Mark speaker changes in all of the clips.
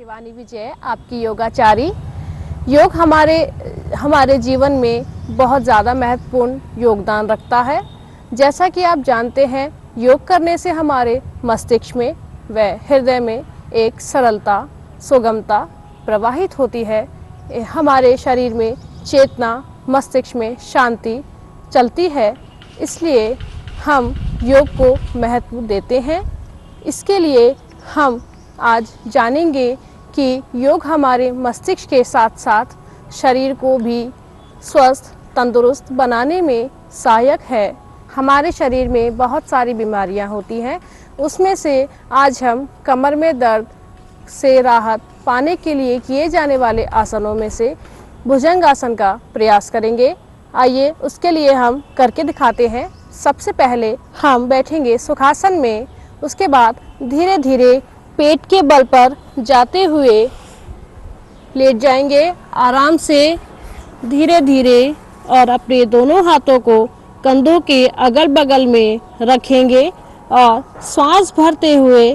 Speaker 1: शिवानी विजय, आपकी योगाचारी। योग हमारे जीवन में बहुत ज़्यादा महत्वपूर्ण योगदान रखता है। जैसा कि आप जानते हैं, योग करने से हमारे मस्तिष्क में व हृदय में एक सरलता, सुगमता प्रवाहित होती है। हमारे शरीर में चेतना, मस्तिष्क में शांति चलती है। इसलिए हम योग को महत्व देते हैं। इसके लिए हम आज जानेंगे कि योग हमारे मस्तिष्क के साथ साथ शरीर को भी स्वस्थ, तंदुरुस्त बनाने में सहायक है। हमारे शरीर में बहुत सारी बीमारियां होती हैं, उसमें से आज हम कमर में दर्द से राहत पाने के लिए किए जाने वाले आसनों में से भुजंग आसन का प्रयास करेंगे। आइए उसके लिए हम करके दिखाते हैं। सबसे पहले हम बैठेंगे सुखासन में, उसके बाद धीरे धीरे पेट के बल पर जाते हुए लेट जाएंगे। आराम से धीरे धीरे और अपने दोनों हाथों को कंधों के अगल बगल में रखेंगे और सांस भरते हुए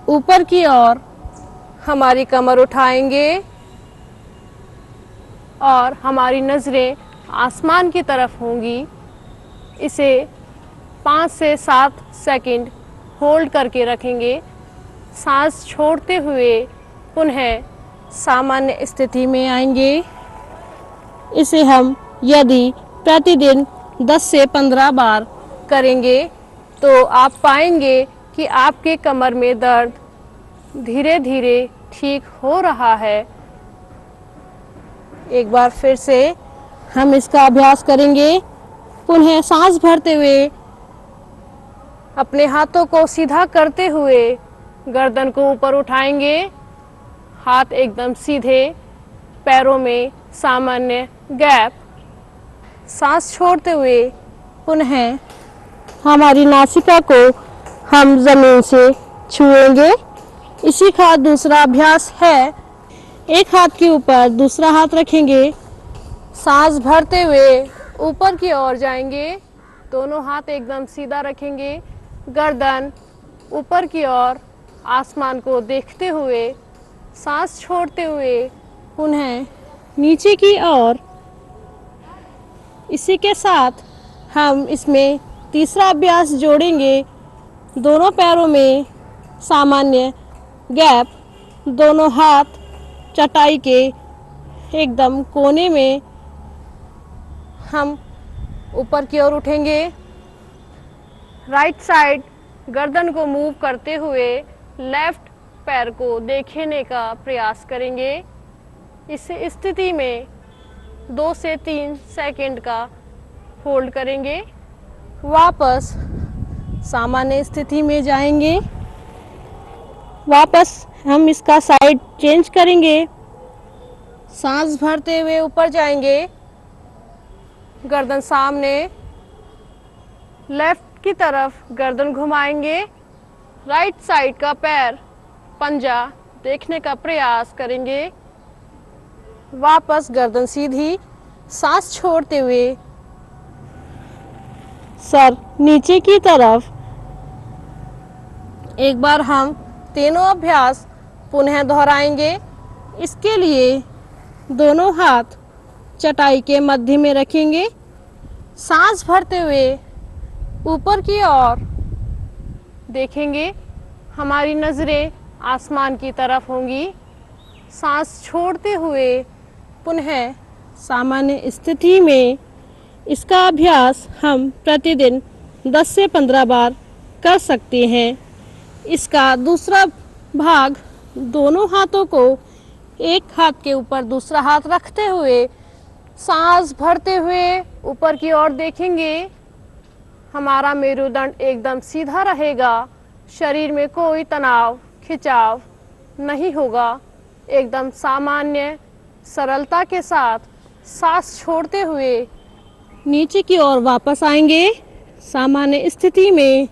Speaker 1: ऊपर की ओर हमारी कमर उठाएंगे और हमारी नज़रें आसमान की तरफ होंगी। इसे 5 से 7 सेकंड होल्ड करके रखेंगे। सांस छोड़ते हुए पुनः सामान्य स्थिति में आएंगे। इसे हम यदि प्रतिदिन 10 से 15 बार करेंगे तो आप पाएंगे कि आपके कमर में दर्द धीरे धीरे ठीक हो रहा है। एक बार फिर से हम इसका अभ्यास करेंगे। पुनः सांस भरते हुए अपने हाथों को सीधा करते हुए गर्दन को ऊपर उठाएंगे। हाथ एकदम सीधे, पैरों में सामान्य गैप। सांस छोड़ते हुए पुनः हमारी नासिका को हम जमीन से छुएंगे। इसी का दूसरा अभ्यास है। एक हाथ के ऊपर दूसरा हाथ रखेंगे। सांस भरते हुए ऊपर की ओर जाएंगे। दोनों हाथ एकदम सीधा रखेंगे। गर्दन ऊपर की ओर आसमान को देखते हुए सांस छोड़ते हुए पुनः नीचे की ओर। इसी के साथ हम इसमें तीसरा अभ्यास जोड़ेंगे। दोनों पैरों में सामान्य गैप, दोनों हाथ चटाई के एकदम कोने में हम ऊपर की ओर उठेंगे। राइट साइड गर्दन को मूव करते हुए लेफ्ट पैर को देखने का प्रयास करेंगे। इस स्थिति में 2 से 3 सेकंड का होल्ड करेंगे। वापस सामान्य स्थिति में जाएंगे। वापस हम इसका साइड चेंज करेंगे। सांस भरते हुए ऊपर जाएंगे। गर्दन सामने, लेफ्ट की तरफ गर्दन घुमाएंगे। राइट साइड का पैर पंजा देखने का प्रयास करेंगे। वापस गर्दन सीधी, सांस छोड़ते हुए सर नीचे की तरफ। एक बार हम तीनों अभ्यास पुनः दोहराएंगे। इसके लिए दोनों हाथ चटाई के मध्य में रखेंगे। सांस भरते हुए ऊपर की ओर देखेंगे। हमारी नज़रें आसमान की तरफ होंगी। सांस छोड़ते हुए पुनः सामान्य स्थिति में। इसका अभ्यास हम प्रतिदिन 10 से 15 बार कर सकते हैं। इसका दूसरा भाग, दोनों हाथों को एक हाथ के ऊपर दूसरा हाथ रखते हुए सांस भरते हुए ऊपर की ओर देखेंगे। हमारा मेरुदंड एकदम सीधा रहेगा। शरीर में कोई तनाव, खिंचाव नहीं होगा। एकदम सामान्य सरलता के साथ सांस छोड़ते हुए नीचे की ओर वापस आएंगे सामान्य स्थिति में।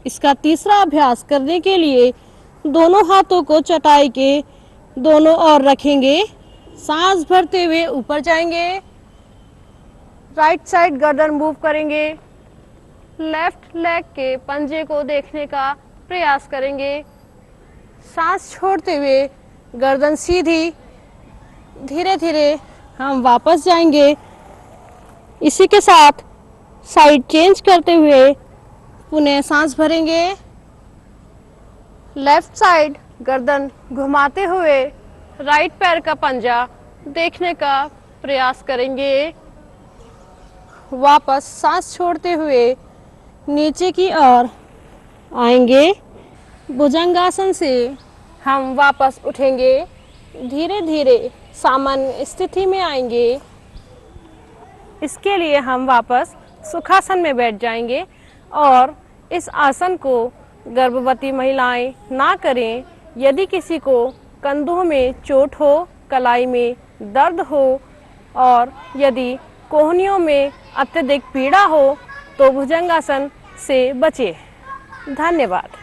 Speaker 1: इसका तीसरा अभ्यास करने के लिए दोनों हाथों को चटाई के दोनों ओर रखेंगे। सांस भरते हुए ऊपर जाएंगे। राइट साइड गर्दन मूव करेंगे। लेफ्ट लेग के पंजे को देखने का प्रयास करेंगे। सांस छोड़ते हुए गर्दन सीधी, धीरे धीरे हम वापस जाएंगे। इसी के साथ साइड चेंज करते हुए पुनः सांस भरेंगे। लेफ्ट साइड गर्दन घुमाते हुए राइट पैर का पंजा देखने का प्रयास करेंगे। वापस सांस छोड़ते हुए नीचे की ओर आएंगे। भुजंगासन से हम वापस उठेंगे, धीरे धीरे सामान्य स्थिति में आएंगे। इसके लिए हम वापस सुखासन में बैठ जाएंगे और इस आसन को गर्भवती महिलाएं ना करें। यदि किसी को कंधों में चोट हो, कलाई में दर्द हो और यदि कोहनियों में अत्यधिक पीड़ा हो तो भुजंगासन से बचें। धन्यवाद।